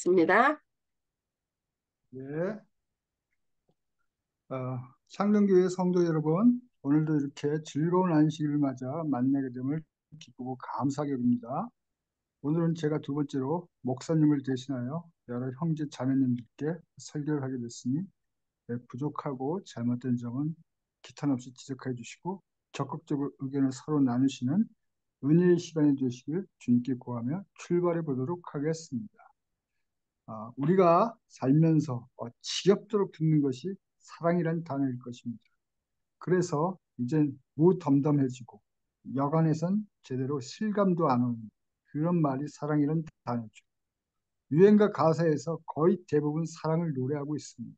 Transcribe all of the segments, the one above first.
시작하겠습니다. 예, 창녕교회 성도 여러분, 오늘도 이렇게 즐거운 안식일을 맞아 만나게 됨을 기쁘고 감사하게 여깁니다. 오늘은 제가 두 번째로 목사님을 대신하여 여러 형제 자매님들께 설교를 하게 됐으니 부족하고 잘못된 점은 기탄 없이 지적해 주시고 적극적으로 의견을 서로 나누시는 은혜의 시간이 되시길 주님께 구하며 출발해 보도록 하겠습니다. 우리가 살면서 지겹도록 듣는 것이 사랑이란 단어일 것입니다. 그래서 이젠 무덤덤해지고 여간에선 제대로 실감도 안 오는 그런 말이 사랑이란 단어죠. 유행가 가사에서 거의 대부분 사랑을 노래하고 있습니다.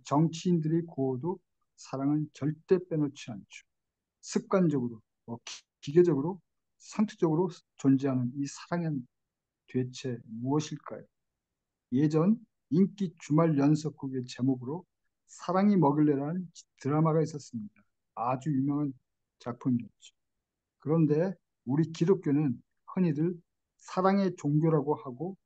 정치인들이 구호도 사랑은 절대 빼놓지 않죠. 습관적으로, 기계적으로, 상투적으로 존재하는 이 사랑은 대체 무엇일까요? 예전 인기 주말 연속극의 제목으로 사랑이 먹을래라는 드라마가 있었습니다. 아주 유명한 작품이었죠. 그런데 우리 기독교는 흔히들 사랑의 종교라고 하고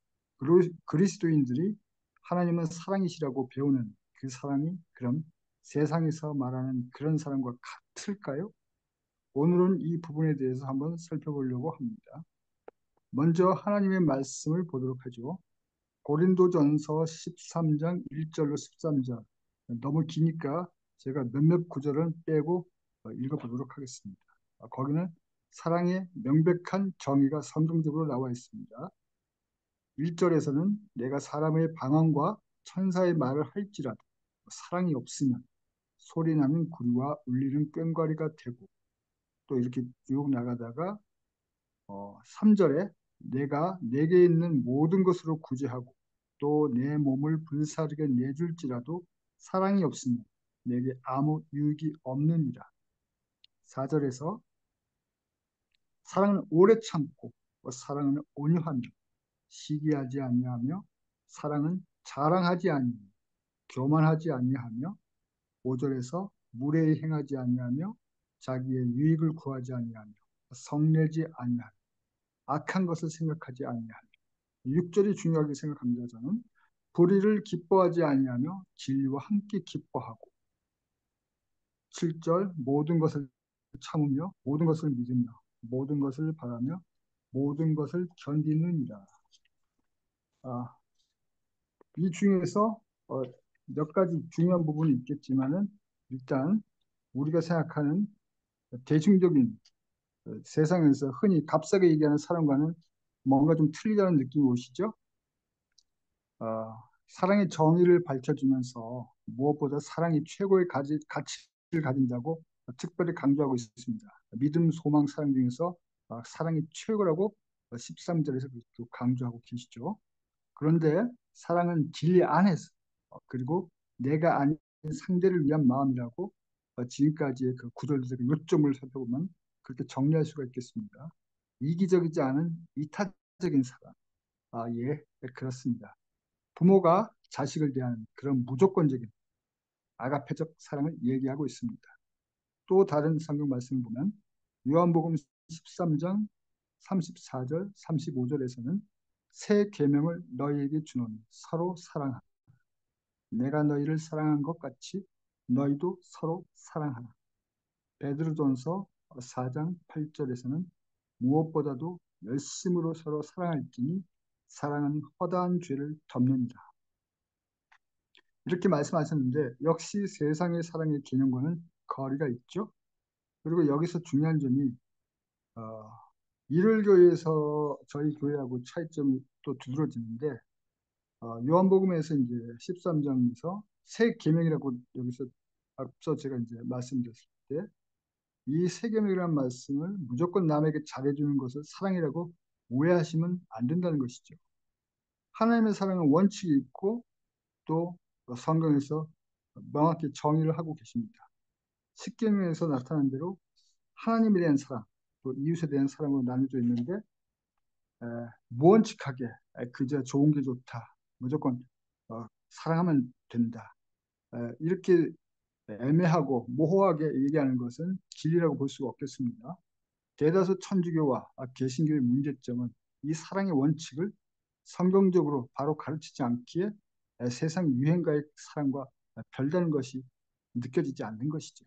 그리스도인들이 하나님은 사랑이시라고 배우는 그 사랑이 그럼 세상에서 말하는 그런 사랑과 같을까요? 오늘은 이 부분에 대해서 한번 살펴보려고 합니다. 먼저 하나님의 말씀을 보도록 하죠. 고린도전서 13장 1절로 13절. 너무 기니까 제가 몇몇 구절은 빼고 읽어보도록 하겠습니다. 거기는 사랑의 명백한 정의가 성경적으로 나와 있습니다. 1절에서는 내가 사람의 방언과 천사의 말을 할지라도 사랑이 없으면 소리나는 구리와 울리는 꽹과리가 되고, 또 이렇게 쭉 나가다가 3절에 내가 내게 있는 모든 것으로 구제하고 또 내 몸을 불사르게 내줄지라도 사랑이 없으면 내게 아무 유익이 없느니라. 4절에서 사랑은 오래 참고 사랑은 온유하며 시기하지 아니하며 사랑은 자랑하지 아니하며 교만하지 아니하며 5절에서 무례히 행하지 아니하며 자기의 유익을 구하지 아니하며 성내지 아니하며 악한 것을 생각하지 아니하며 6절이 중요하게 생각합니다. 저는 불의를 기뻐하지 아니하며 진리와 함께 기뻐하고 7절 모든 것을 참으며 모든 것을 믿으며 모든 것을 바라며 모든 것을 견디느니라. 아, 이 중에서 몇 가지 중요한 부분이 있겠지만은 일단 우리가 생각하는 대중적인 세상에서 흔히 값싸게 얘기하는 사랑과는 뭔가 좀 틀리다는 느낌이 오시죠? 사랑의 정의를 밝혀주면서 무엇보다 사랑이 최고의 가치를 가진다고 특별히 강조하고 있습니다. 믿음, 소망, 사랑 중에서 사랑이 최고라고 13절에서 또 강조하고 계시죠. 그런데 사랑은 진리 안에서 그리고 내가 아닌 상대를 위한 마음이라고 지금까지의 그 구절들의 요점을 살펴보면 그렇게 정리할 수가 있겠습니다. 이기적이지 않은 이타적인 사랑. 예, 그렇습니다. 부모가 자식을 대하는 그런 무조건적인 아가페적 사랑을 얘기하고 있습니다. 또 다른 성경 말씀을 보면 요한복음 13장 34절, 35절에서는 새 계명을 너희에게 주노니 서로 사랑하라. 내가 너희를 사랑한 것 같이 너희도 서로 사랑하라. 베드로전서 4장 8절에서는 무엇보다도 열심으로 서로 사랑할지니 사랑은 허다한 죄를 덮느니라. 이렇게 말씀하셨는데 역시 세상의 사랑의 개념과는 거리가 있죠. 그리고 여기서 중요한 점이 어, 일월 교회에서 저희 교회하고 차이점이 또 두드러지는데 요한복음에서 이제 13장에서 새 계명이라고 여기서 앞서 제가 이제 말씀드렸을 때 이 새 계명이라는 말씀을 무조건 남에게 잘해주는 것을 사랑이라고 오해하시면 안 된다는 것이죠. 하나님의 사랑은 원칙이 있고 또 성경에서 명확히 정의를 하고 계십니다. 십계명에서 나타난 대로 하나님에 대한 사랑, 또 이웃에 대한 사랑으로 나뉘어져 있는데 무언칙하게 그저 좋은 게 좋다, 무조건 사랑하면 된다. 이렇게 애매하고 모호하게 얘기하는 것은 진리라고 볼 수가 없겠습니다. 대다수 천주교와 개신교의 문제점은 이 사랑의 원칙을 성경적으로 바로 가르치지 않기에 세상 유행가의 사랑과 별다른 것이 느껴지지 않는 것이죠.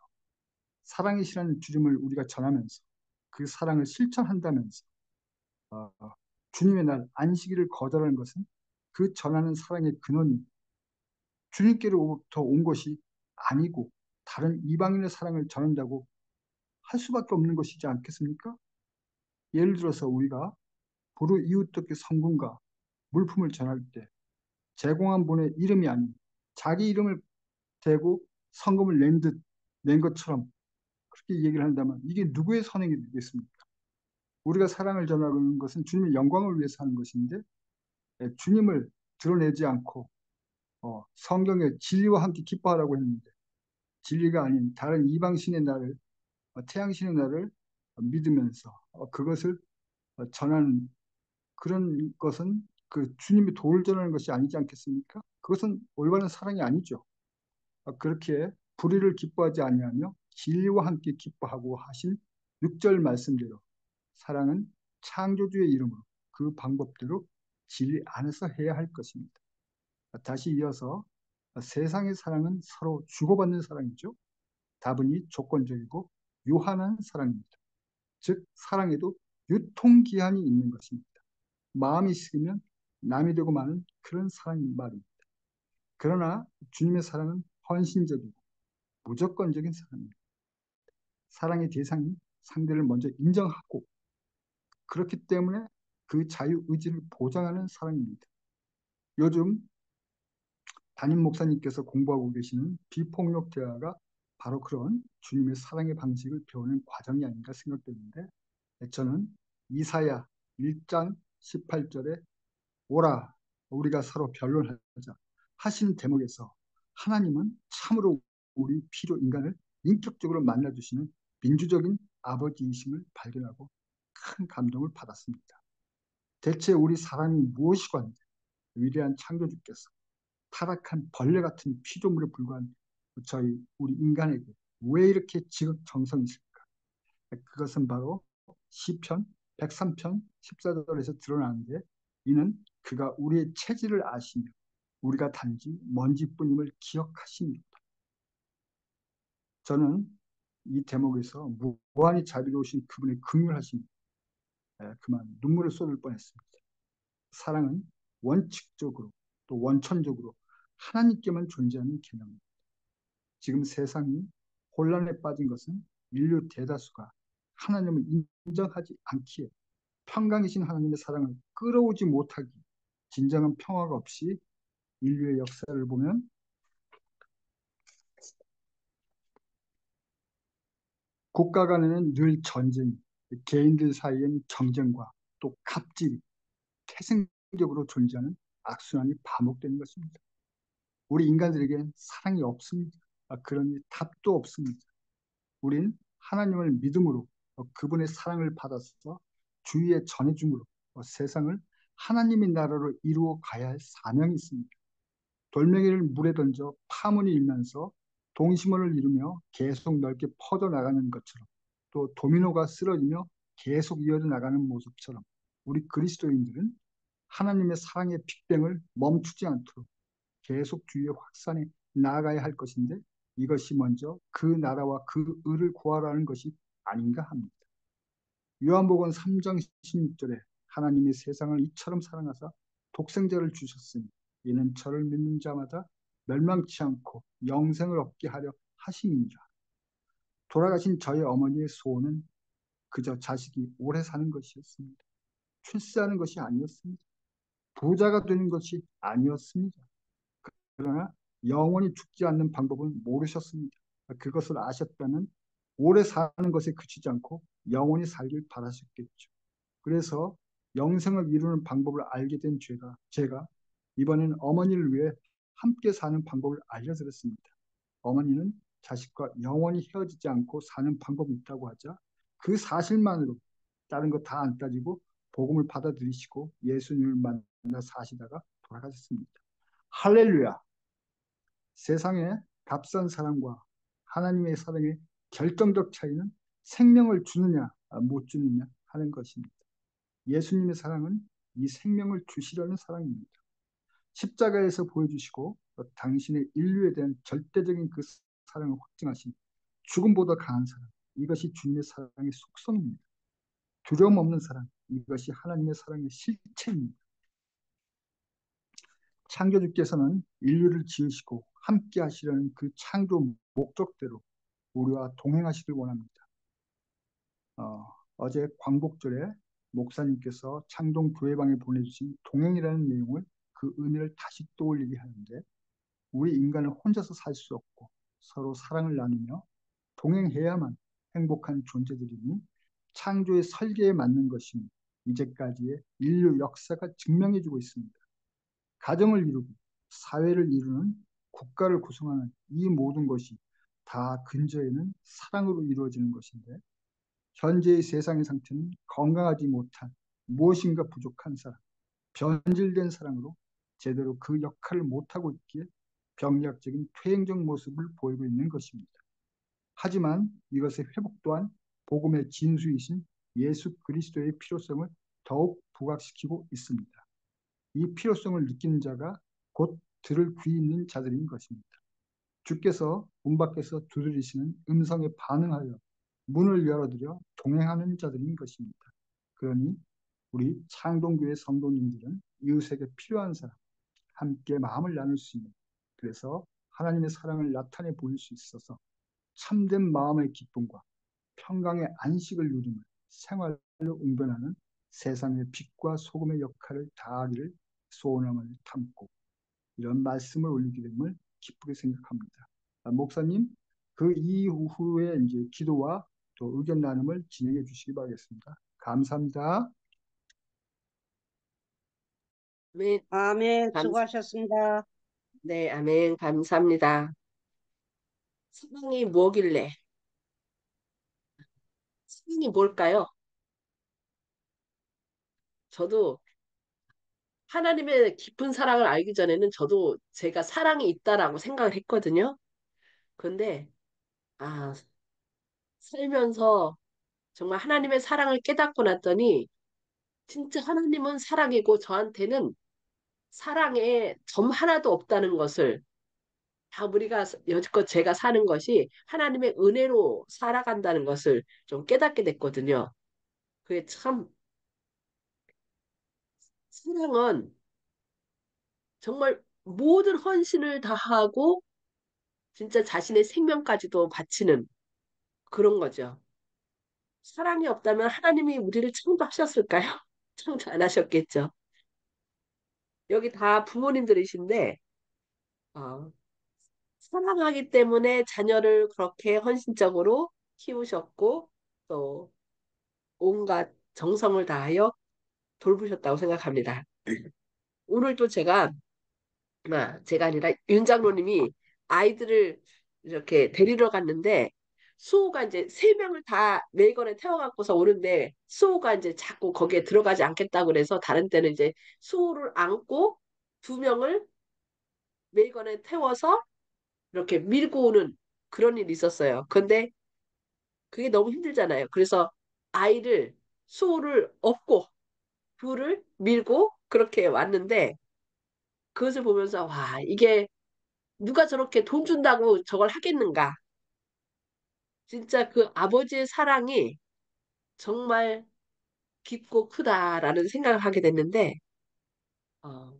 사랑이 실현는 주님을 우리가 전하면서 그 사랑을 실천한다면서 어, 주님의 날 안식일을 거절하는 것은 그 전하는 사랑의 근원이 주님께로부터 온 것이 아니고 다른 이방인의 사랑을 전한다고 할 수밖에 없는 것이지 않겠습니까? 예를 들어서 우리가 보루 이웃돕기 성금과 물품을 전할 때 제공한 분의 이름이 아닌 자기 이름을 대고 성금을 낸 것처럼 그렇게 얘기를 한다면 이게 누구의 선행이 되겠습니까? 우리가 사랑을 전하는 것은 주님의 영광을 위해서 하는 것인데 주님을 드러내지 않고 성경에 진리와 함께 기뻐하라고 했는데 진리가 아닌 다른 이방신의 날을 태양신의 날을 믿으면서 그것을 전하는 그런 것은 그 주님이 도를 전하는 것이 아니지 않겠습니까? 그것은 올바른 사랑이 아니죠. 그렇게 불의를 기뻐하지 아니하며 진리와 함께 기뻐하고 하신 6절 말씀대로 사랑은 창조주의 이름으로 그 방법대로 진리 안에서 해야 할 것입니다. 다시 이어서 세상의 사랑은 서로 주고받는 사랑이죠. 다분히 조건적이고 유한한 사랑입니다. 즉 사랑에도 유통기한이 있는 것입니다. 마음이 식으면 남이 되고 마는 그런 사랑인 말입니다. 그러나 주님의 사랑은 헌신적이고 무조건적인 사랑입니다. 사랑의 대상이 상대를 먼저 인정하고 그렇기 때문에 그 자유의지를 보장하는 사랑입니다. 요즘 담임 목사님께서 공부하고 계시는 비폭력 대화가 바로 그런 주님의 사랑의 방식을 배우는 과정이 아닌가 생각되는데 저는 이사야 1장 18절에 오라 우리가 서로 변론하자 하시는 대목에서 하나님은 참으로 우리 필요 인간을 인격적으로 만나주시는 민주적인 아버지이심을 발견하고 큰 감동을 받았습니다. 대체 우리 사람이 무엇이건데 위대한 창조주께서 타락한 벌레 같은 피조물에 불과한 우리 인간에게 왜 이렇게 지극정성이실까? 그것은 바로 시편 103편 14절에서 드러나는데 이는 그가 우리의 체질을 아시며 우리가 단지 먼지뿐임을 기억하십니다. 저는 이 대목에서 무한히 자비로우신 그분의 긍휼하심 그만 눈물을 쏟을 뻔했습니다. 사랑은 원칙적으로 또 원천적으로 하나님께만 존재하는 개념입니다. 지금 세상이 혼란에 빠진 것은 인류 대다수가 하나님을 인정하지 않기에 평강이신 하나님의 사랑을 끌어오지 못하기 진정한 평화가 없이 인류의 역사를 보면 국가 간에는 늘 전쟁, 개인들 사이엔 정쟁과 또 갑질이 태생적으로 존재하는 악순환이 반복되는 것입니다. 우리 인간들에게는 사랑이 없습니다. 그러니 답도 없습니다. 우린 하나님을 믿음으로 그분의 사랑을 받아서 주위에 전해줌으로 세상을 하나님의 나라로 이루어 가야 할 사명이 있습니다. 돌멩이를 물에 던져 파문이 일면서 동심원을 이루며 계속 넓게 퍼져나가는 것처럼 또 도미노가 쓰러지며 계속 이어져 나가는 모습처럼 우리 그리스도인들은 하나님의 사랑의 빅뱅을 멈추지 않도록 계속 주위에 확산해 나아가야 할 것인데 이것이 먼저 그 나라와 그 의를 구하라는 것이 아닌가 합니다. 요한복음 3장 16절에 하나님이 세상을 이처럼 사랑하사 독생자를 주셨으니 이는 저를 믿는 자마다 멸망치 않고 영생을 얻게 하려 하심이니라. 돌아가신 저희 어머니의 소원은 그저 자식이 오래 사는 것이었습니다. 출세하는 것이 아니었습니다. 부자가 되는 것이 아니었습니다. 그러나 영원히 죽지 않는 방법은 모르셨습니다. 그것을 아셨다면 오래 사는 것에 그치지 않고 영원히 살길 바라셨겠죠. 그래서 영생을 이루는 방법을 알게 된 제가 이번엔 어머니를 위해 함께 사는 방법을 알려드렸습니다. 어머니는 자식과 영원히 헤어지지 않고 사는 방법이 있다고 하자 그 사실만으로 다른 거 다 안 따지고 복음을 받아들이시고 예수님을 만나 사시다가 돌아가셨습니다. 할렐루야! 세상의 값싼 사랑과 하나님의 사랑의 결정적 차이는 생명을 주느냐 못 주느냐 하는 것입니다. 예수님의 사랑은 이 생명을 주시려는 사랑입니다. 십자가에서 보여주시고 당신의 인류에 대한 절대적인 그 사랑을 확증하신 죽음보다 강한 사랑. 이것이 주님의 사랑의 속성입니다. 두려움 없는 사랑. 이것이 하나님의 사랑의 실체입니다. 창조주께서는 인류를 지으시고 함께 하시려는 그 창조 목적대로 우리와 동행하시길 원합니다. 어제 광복절에 목사님께서 창동 교회방에 보내주신 동행이라는 내용을 그 의미를 다시 떠올리게 하는데 우리 인간은 혼자서 살 수 없고 서로 사랑을 나누며 동행해야만 행복한 존재들이니 창조의 설계에 맞는 것임이 이제까지의 인류 역사가 증명해주고 있습니다. 가정을 이루고 사회를 이루는 국가를 구성하는 이 모든 것이 다 근저에는 사랑으로 이루어지는 것인데 현재의 세상의 상태는 건강하지 못한 무엇인가 부족한 사람, 변질된 사랑으로 제대로 그 역할을 못하고 있기에 병리학적인 퇴행적 모습을 보이고 있는 것입니다. 하지만 이것의 회복 또한 복음의 진수이신 예수 그리스도의 필요성을 더욱 부각시키고 있습니다. 이 필요성을 느끼는 자가 곧 들을 귀 있는 자들인 것입니다. 주께서 문 밖에서 두드리시는 음성에 반응하여 문을 열어드려 동행하는 자들인 것입니다. 그러니 우리 창동교회 성도님들은 이웃에게 필요한 사람, 함께 마음을 나눌 수 있는, 그래서 하나님의 사랑을 나타내 보일 수 있어서 참된 마음의 기쁨과 평강의 안식을 누리며 생활로 응변하는 세상의 빛과 소금의 역할을 다하기를 소원함을 담고 이런 말씀을 올리게 됨을 기쁘게 생각합니다. 목사님, 그 이후에 이제 기도와 또 의견 나눔을 진행해 주시기 바라겠습니다. 감사합니다. 아멘. 아멘. 감, 수고하셨습니다. 네, 아멘. 감사합니다. 사랑이 뭐길래? 사랑이 뭘까요? 저도 하나님의 깊은 사랑을 알기 전에는 저도 제가 사랑이 있다라고 생각을 했거든요. 근데, 아, 살면서 정말 하나님의 사랑을 깨닫고 났더니, 진짜 하나님은 사랑이고 저한테는 사랑에 점 하나도 없다는 것을 다 우리가 여지껏 제가 사는 것이 하나님의 은혜로 살아간다는 것을 좀 깨닫게 됐거든요. 그게 참 사랑은 정말 모든 헌신을 다하고 진짜 자신의 생명까지도 바치는 그런 거죠. 사랑이 없다면 하나님이 우리를 창조하셨을까요? 창조 안 하셨겠죠. 여기 다 부모님들이신데 어, 사랑하기 때문에 자녀를 그렇게 헌신적으로 키우셨고 또 온갖 정성을 다하여 돌보셨다고 생각합니다. 오늘도 제가 아니라 윤 장로님이 아이들을 이렇게 데리러 갔는데 수호가 이제 세 명을 다 매건에 태워갖고서 오는데 수호가 이제 자꾸 거기에 들어가지 않겠다고 그래서 다른 때는 이제 수호를 안고 두 명을 매건에 태워서 이렇게 밀고 오는 그런 일이 있었어요. 근데 그게 너무 힘들잖아요. 그래서 아이를 수호를 업고 둘을 밀고 그렇게 왔는데 그것을 보면서 와 이게 누가 저렇게 돈 준다고 저걸 하겠는가? 진짜 그 아버지의 사랑이 정말 깊고 크다라는 생각을 하게 됐는데, 어,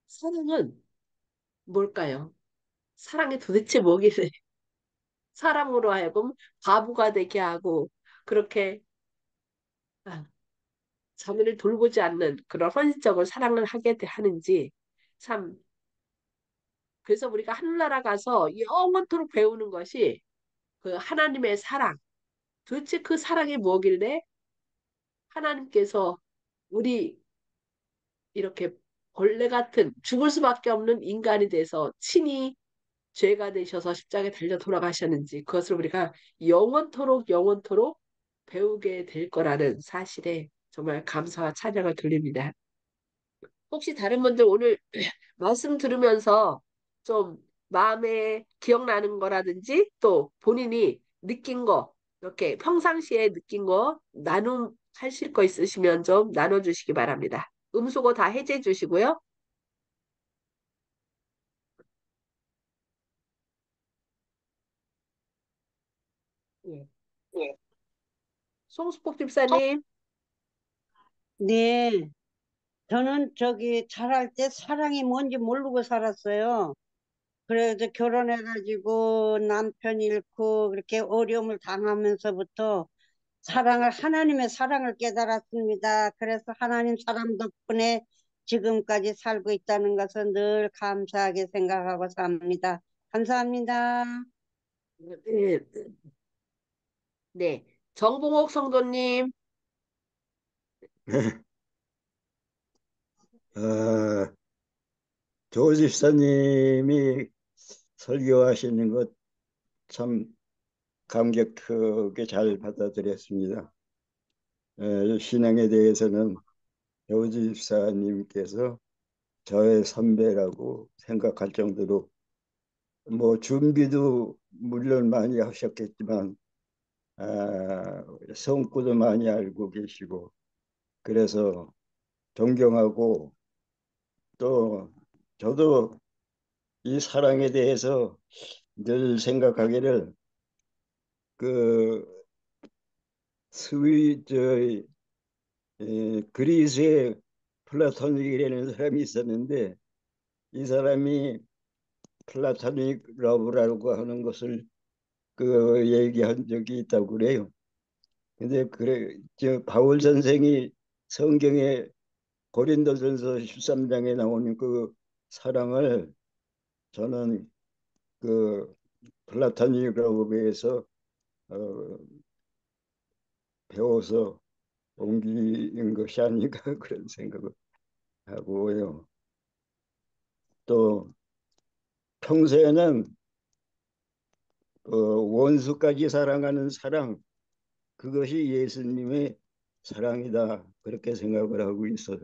사랑은 뭘까요? 사랑이 도대체 뭐길래 사람으로 하여금 바보가 되게 하고, 그렇게 아, 자기를 돌보지 않는 그런 헌신적인 사랑을 하는지, 참, 그래서 우리가 하늘나라 가서 영원토록 배우는 것이 그 하나님의 사랑, 도대체 그 사랑이 뭐길래 하나님께서 우리 이렇게 벌레 같은 죽을 수밖에 없는 인간이 돼서 친히 죄가 되셔서 십자가에 달려 돌아가셨는지 그것을 우리가 영원토록 배우게 될 거라는 사실에 정말 감사와 찬양을 돌립니다. 혹시 다른 분들 오늘 말씀 들으면서 좀 마음에 기억나는 거라든지 또 본인이 느낀 거 이렇게 평상시에 느낀 거 하실 거 있으시면 좀 나눠주시기 바랍니다. 음수거 다 해제해 주시고요. 예. 네. 송수폭 집사님, 네, 저는 저기 자랄 때 사랑이 뭔지 모르고 살았어요. 그래서 결혼해가지고 남편 잃고 그렇게 어려움을 당하면서부터 하나님의 사랑을 깨달았습니다. 그래서 하나님 사랑 덕분에 지금까지 살고 있다는 것은 늘 감사하게 생각하고 삽니다. 감사합니다. 네, 네. 정봉옥 성도님, 아, 조 집사님이 설교하시는 것 참 감격 크게 잘 받아들였습니다. 신앙에 대해서는 조 집사님께서 저의 선배라고 생각할 정도로 뭐 준비도 물론 많이 하셨겠지만 성구도 많이 알고 계시고 그래서 존경하고 또 저도 이 사랑에 대해서 늘 생각하기를 그 그리스의 플라토닉이라는 사람이 있었는데 이 사람이 플라토닉 러브라고 하는 것을 그 얘기한 적이 있다고 그래요. 근데 그래 저 바울 선생이 성경에 고린도전서 13장에 나오는 그 사랑을 저는 그 플라토닉 러브에서 어, 배워서 옮기는 것이 아닌가 그런 생각을 하고요. 또 평소에는 원수까지 사랑하는 사랑 그것이 예수님의 사랑이다 그렇게 생각을 하고 있어요.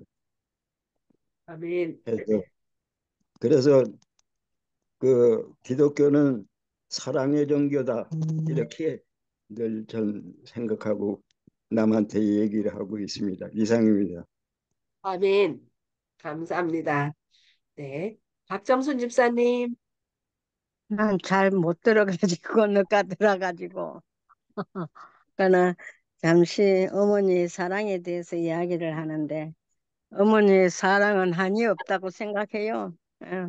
아멘. 그래서 그래서 그 기독교는 사랑의 종교다 이렇게 늘 전 생각하고 남한테 얘기를 하고 있습니다. 이상입니다. 아멘. 감사합니다. 네. 박정순 집사님, 난 잘 못 들어가지고 늦가 들어가지고 그러나 잠시 어머니의 사랑에 대해서 이야기를 하는데 어머니의 사랑은 한이 없다고 생각해요. 예.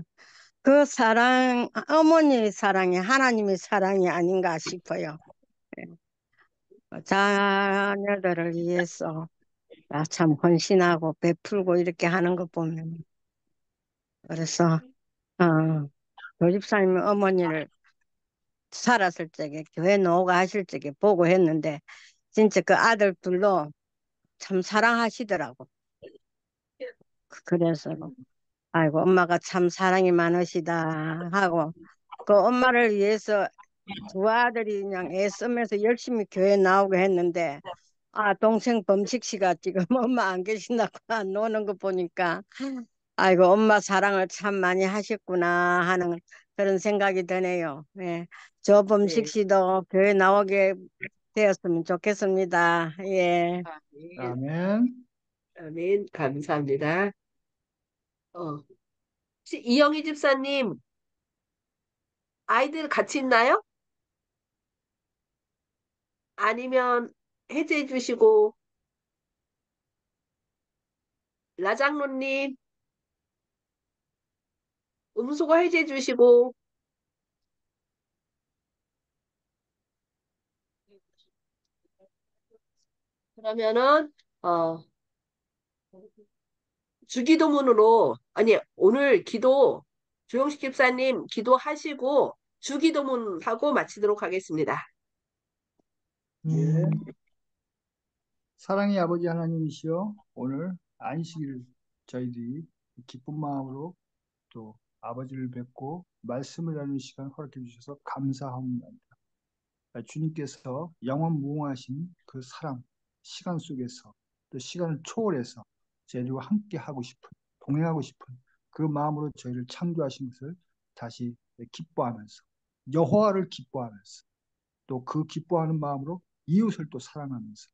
그 사랑, 어머니의 사랑이 하나님의 사랑이 아닌가 싶어요. 예. 자녀들을 위해서 참 헌신하고 베풀고 이렇게 하는 거 보면 그래서 조집사님 어머니를 살았을 적에 교회 노가 하실 적에 보고 했는데 진짜 그 아들들로 참 사랑하시더라고. 그래서 아이고 엄마가 참 사랑이 많으시다 하고 그 엄마를 위해서 두 아들이 그냥 애쓰면서 열심히 교회 나오고 했는데 동생 범식 씨가 지금 엄마 안 계신다고 안 노는 거 보니까 아이고 엄마 사랑을 참 많이 하셨구나 하는 그런 생각이 드네요. 예. 저 범식 네. 씨도 교회 나오게 되었으면 좋겠습니다. 예. 아멘. 아멘. 아멘. 감사합니다. 혹시 이영희 집사님, 아이들 같이 있나요? 아니면 해제해 주시고, 라장로님, 음소거 해제해 주시고, 그러면은, 어, 주기도문으로, 아니, 오늘 기도, 조영식 집사님 기도하시고, 주기도문하고 마치도록 하겠습니다. 예. 사랑의 아버지 하나님이시여 오늘 안식일 저희들이 기쁜 마음으로 또 아버지를 뵙고 말씀을 나누는 시간 허락해 주셔서 감사합니다. 주님께서 영원 무궁하신 그 사랑, 시간 속에서 또 시간을 초월해서 저희들과 함께 하고 싶은, 동행하고 싶은 그 마음으로 저희를 창조하신 것을 다시 기뻐하면서 여호와를 기뻐하면서 또 그 기뻐하는 마음으로 이웃을 또 사랑하면서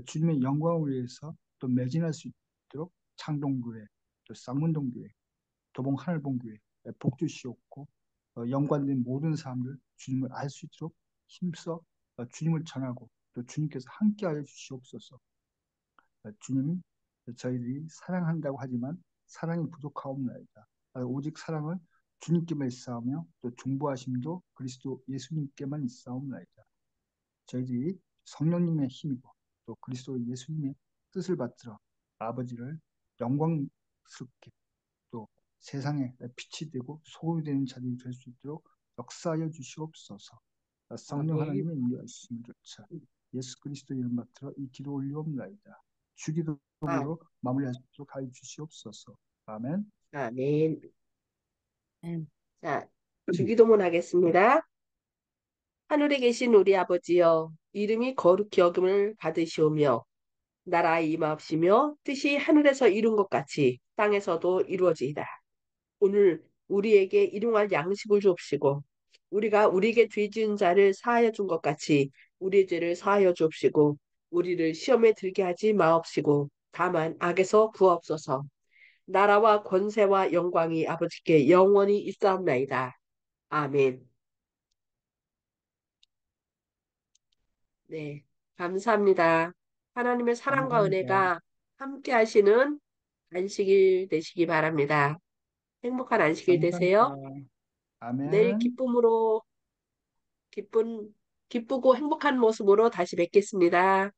주님의 영광을 위해서 또 매진할 수 있도록 창동교회, 또 쌍문동교회, 도봉 하늘봉교회 복주시옵고 연관된 모든 사람들 주님을 알 수 있도록 힘써 주님을 전하고 또 주님께서 함께하여 주시옵소서. 주님이 저희들이 사랑한다고 하지만 사랑이 부족하옵나이다. 오직 사랑은 주님께만 있사오며 또 중보하심도 그리스도 예수님께만 있사옵나이다. 저희들이 성령님의 힘이고 또 그리스도 예수님의 뜻을 받들어 아버지를 영광스럽게 또 세상에 빛이 되고 소금이 되는 자들이 될 수 있도록 역사하여 주시옵소서. 성령 아멘. 하나님의 인도하심을 조차 예수 그리스도 이름 받들어 이 기도 올리옵나이다. 아, 주기도문으로 마무리할 수 있도록 하여 주시옵소서. 아멘. 아멘. 음. 자, 주기도문 하겠습니다. 하늘에 계신 우리 아버지여, 이름이 거룩히 여김을 받으시오며, 나라의 임하옵시며, 뜻이 하늘에서 이룬 것 같이 땅에서도 이루어지이다. 오늘 우리에게 일용할 양식을 주옵시고, 우리가 우리에게 죄 지은 자를 사하여 준 것 같이 우리의 죄를 사하여 주옵시고, 우리를 시험에 들게 하지 마옵시고, 다만 악에서 구하옵소서. 나라와 권세와 영광이 아버지께 영원히 있사옵나이다. 아멘. 네, 감사합니다. 하나님의 사랑과 감사합니다. 은혜가 함께 하시는 안식일 되시기 바랍니다. 행복한 안식일 감사합니다. 되세요. 내일 아멘. 기쁨으로, 기쁘고 행복한 모습으로 다시 뵙겠습니다.